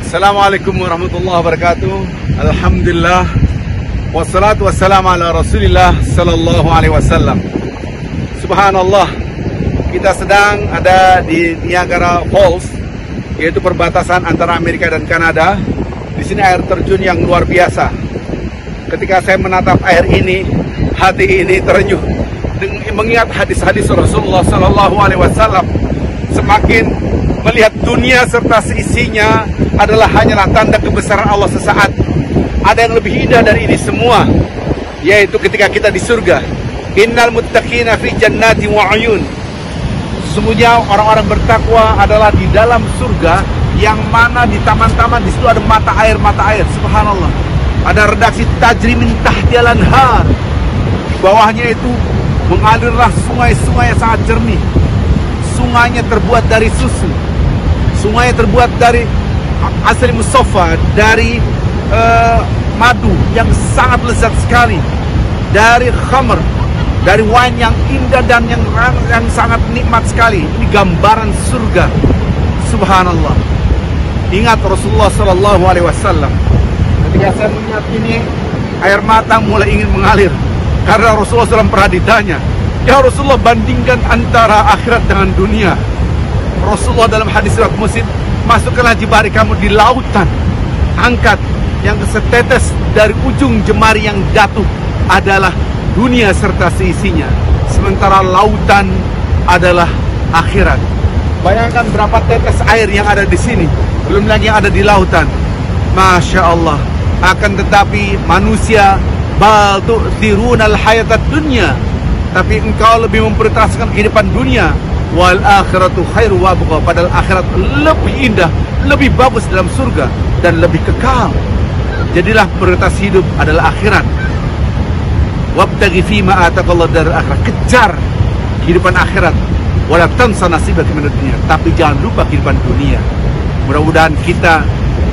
Assalamualaikum warahmatullahi wabarakatuh. Alhamdulillah, wassalatu wassalamu ala Rasulillah sallallahu alaihi wasallam. Subhanallah, kita sedang ada di Niagara Falls, yaitu perbatasan antara Amerika dan Kanada. Di sini air terjun yang luar biasa. Ketika saya menatap air ini, hati ini terenyuh mengingat hadis-hadis Rasulullah sallallahu alaihi wasallam. Semakin melihat dunia serta seisinya adalah hanyalah tanda kebesaran Allah sesaat. Ada yang lebih indah dari ini semua, yaitu ketika kita di surga. Innal muttaqina fi jannati wa uyun. Sesungguhnya orang-orang bertakwa adalah di dalam surga, yang mana di taman-taman di situ ada mata air. Subhanallah. Ada redaksi tajri min tahtiyal anhar. Di bawahnya itu mengalirlah sungai-sungai yang sangat jernih. Sungainya terbuat dari susu. Sungainya terbuat dari asli musafa, dari madu yang sangat lezat sekali, dari khamr, dari wine yang indah dan yang sangat nikmat sekali. Ini gambaran surga. Subhanallah. Ingat Rasulullah sallallahu alaihi wasallam. Ketika saya melihat ini, air mata mulai ingin mengalir. Karena Rasulullah SAW pernah ditanya, "Ya Rasulullah, bandingkan antara akhirat dengan dunia." Rasulullah dalam hadis riwayat Muslim, "Masukkanlah jemari kamu di lautan, angkat yang setetes dari ujung jemari yang jatuh adalah dunia serta seisinya, sementara lautan adalah akhirat." Bayangkan berapa tetes air yang ada di sini, belum lagi yang ada di lautan. Masya Allah. Akan tetapi manusia, bal tu'thirunal hayatad dunya, tapi engkau lebih memprioritaskan kehidupan dunia. Wal akhiratu khairu wa abqa, padahal akhirat lebih indah, lebih bagus dalam surga dan lebih kekal. Jadilah prioritas hidup adalah akhirat. Wabtaghi fima ataqallahu darul akhirah, kejar kehidupan akhirat. Wala tansa nasibaka minad dunya, tapi jangan lupa kehidupan dunia. Mudah-mudahan kita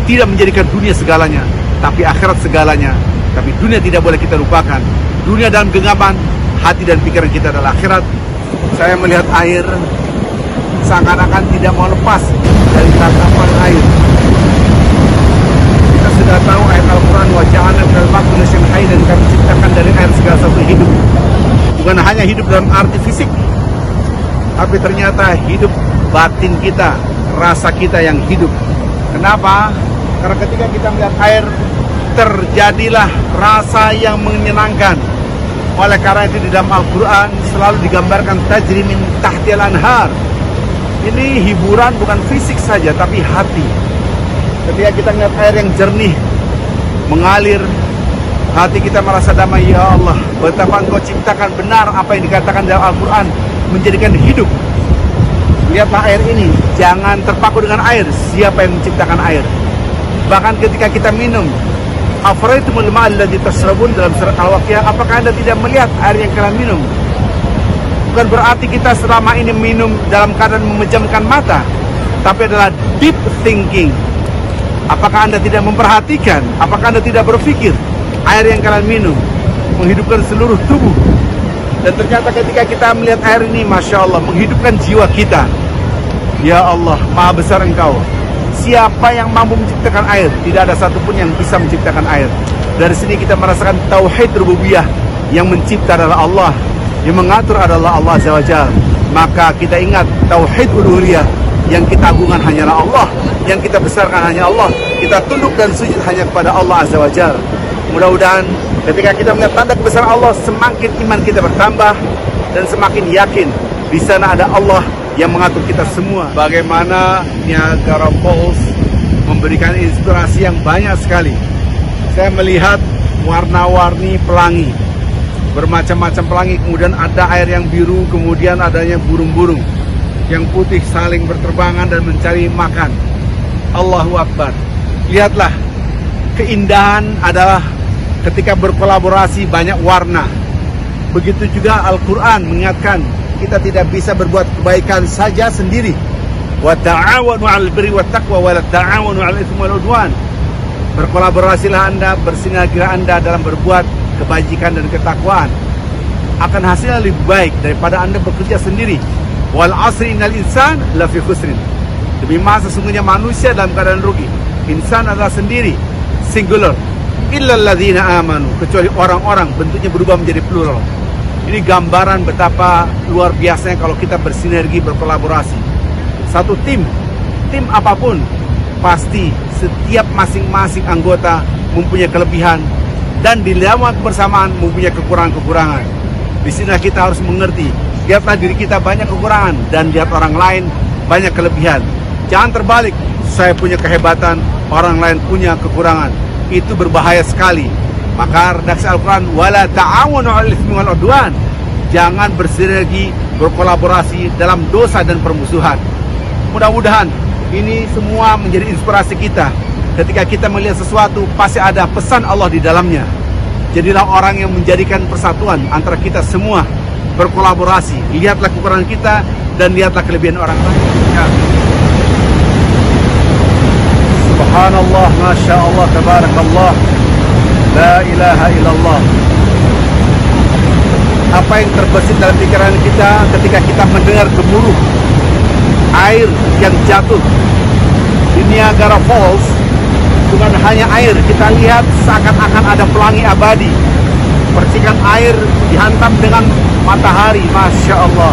tidak menjadikan dunia segalanya, tapi akhirat segalanya. Tapi dunia tidak boleh kita lupakan. Dunia dalam genggaman hati dan pikiran kita adalah akhirat. Saya melihat air seakan-akan tidak mau lepas dari tatapan air. Kita sudah tahu ayat Al-Quran, wa ja'alna minal ma'i kulla syai'in hayy, dan kami ciptakan dari air segala sesuatu hidup. Bukan hanya hidup dalam arti fisik, tapi ternyata hidup batin kita, rasa kita yang hidup. Kenapa? Karena ketika kita melihat air, terjadilah rasa yang menyenangkan. Oleh karena itu di dalam Al-Quran selalu digambarkan tajri min tahtiyal anhar. Ini hiburan bukan fisik saja, tapi hati. Ketika kita melihat air yang jernih mengalir, hati kita merasa damai. Ya Allah, betapa Engkau ciptakan benar apa yang dikatakan dalam Al-Quran, menjadikan hidup. Lihatlah air ini, jangan terpaku dengan air. Siapa yang menciptakan air? Bahkan ketika kita minum, afaraitumul ma'a alladzi tashrabun, dalam surat Al-Waqiah, apakah Anda tidak melihat air yang kalian minum? Bukan berarti kita selama ini minum dalam keadaan memejamkan mata, tapi adalah deep thinking. Apakah Anda tidak memperhatikan? Apakah Anda tidak berpikir air yang kalian minum menghidupkan seluruh tubuh? Dan ternyata ketika kita melihat air ini, Masya Allah, menghidupkan jiwa kita. Ya Allah, Maha besar Engkau. Siapa yang mampu menciptakan air? Tidak ada satupun yang bisa menciptakan air. Dari sini kita merasakan tauhid rububiyah. Yang mencipta adalah Allah, yang mengatur adalah Allah Azza wa Jalla. Maka kita ingat tauhid uluhiyah. Yang kita agungkan hanyalah Allah, yang kita besarkan hanya Allah, kita tunduk dan sujud hanya kepada Allah Azza wa Jalla. Mudah-mudahan ketika kita melihat tanda kebesaran Allah, semakin iman kita bertambah dan semakin yakin di sana ada Allah yang mengatur kita semua. Bagaimana Niagara Falls memberikan inspirasi yang banyak sekali. Saya melihat warna-warni pelangi, bermacam-macam pelangi, kemudian ada air yang biru, kemudian adanya burung-burung yang putih saling berterbangan dan mencari makan. Allahu Akbar. Lihatlah, keindahan adalah ketika berkolaborasi banyak warna. Begitu juga Al-Quran mengingatkan, kita tidak bisa berbuat kebaikan saja sendiri. Wa ta'awanu 'alal birri wat taqwa wa la ta'awanu 'alal itsmi wal 'udwan. Berkolaborasilah Anda, bersinergilah Anda dalam berbuat kebajikan dan ketakwaan. Akan hasilnya lebih baik daripada Anda bekerja sendiri. Wal 'asri innal insana lafi khusrin. Demi masa sesungguhnya manusia dalam keadaan rugi. Insan adalah sendiri, singular. Illalladzina amanu, kecuali orang-orang, bentuknya berubah menjadi plural. Ini gambaran betapa luar biasanya kalau kita bersinergi, berkolaborasi. Satu tim apapun, pasti setiap masing-masing anggota mempunyai kelebihan dan di dalam bersamaan mempunyai kekurangan-kekurangan. Di sini kita harus mengerti, lihatlah diri kita banyak kekurangan dan lihat orang lain banyak kelebihan. Jangan terbalik, saya punya kehebatan, orang lain punya kekurangan. Itu berbahaya sekali. Maka redaksi Al-Quran, wala ta'awunu 'alal itsmi wal 'udwan. Jangan bersinergi, berkolaborasi dalam dosa dan permusuhan. Mudah-mudahan ini semua menjadi inspirasi kita. Ketika kita melihat sesuatu, pasti ada pesan Allah di dalamnya. Jadilah orang yang menjadikan persatuan antara kita semua, berkolaborasi. Lihatlah kekurangan kita dan lihatlah kelebihan orang lain. Ya. Subhanallah, Masya Allah, Tabarakallah, La ilaha illallah. Apa yang terbesit dalam pikiran kita ketika kita mendengar gemuruh air yang jatuh di Niagara Falls? Bukan hanya air, kita lihat seakan-akan ada pelangi abadi. Percikan air dihantam dengan matahari, Masya Allah.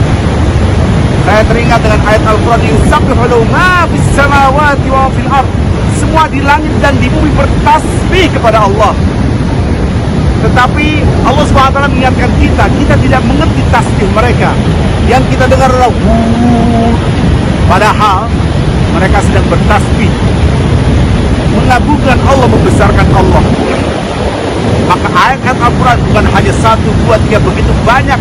Saya teringat dengan ayat Al-Quran, yusabbihu lahu ma fis samawati wa fil ardh. Semua di langit dan di bumi bertasbih kepada Allah. Tetapi Allah SWT mengingatkan kita tidak mengerti tasbih mereka. Yang kita dengar adalah padahal mereka sedang bertasbih, mengagungkan Allah, membesarkan Allah. Maka ayat-ayat Al-Quran bukan hanya 1, 2, 3, begitu banyak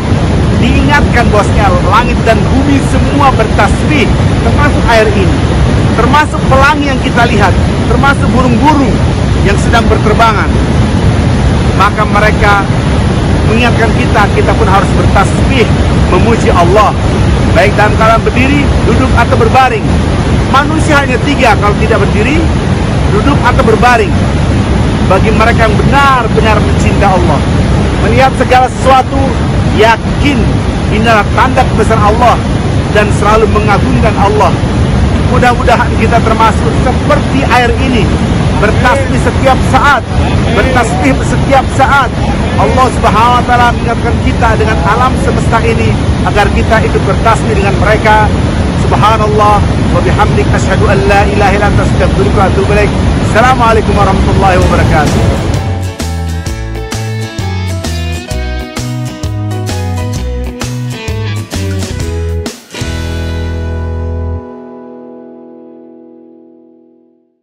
diingatkan bahwasanya langit dan bumi semua bertasbih, termasuk air ini, termasuk pelangi yang kita lihat, termasuk burung-burung yang sedang berterbangan. Maka mereka mengingatkan kita pun harus bertasbih, memuji Allah, baik dalam keadaan berdiri, duduk atau berbaring. Manusia hanya 3 kalau tidak berdiri, duduk atau berbaring. Bagi mereka yang benar-benar mencinta Allah, melihat segala sesuatu, yakin inilah tanda kebesaran Allah dan selalu mengagungkan Allah. Mudah-mudahan kita termasuk seperti air ini, bertasbih setiap saat, bertasbih setiap saat. Allah Subhanahu wa taala mengingatkan kita dengan alam semesta ini agar kita ikut bertasbih dengan mereka. Subhanallah wa bihamdik, asyhadu an la ilaha illa anta, astaghfiruka wa atubu ilaik. Assalamualaikum warahmatullahi wabarakatuh.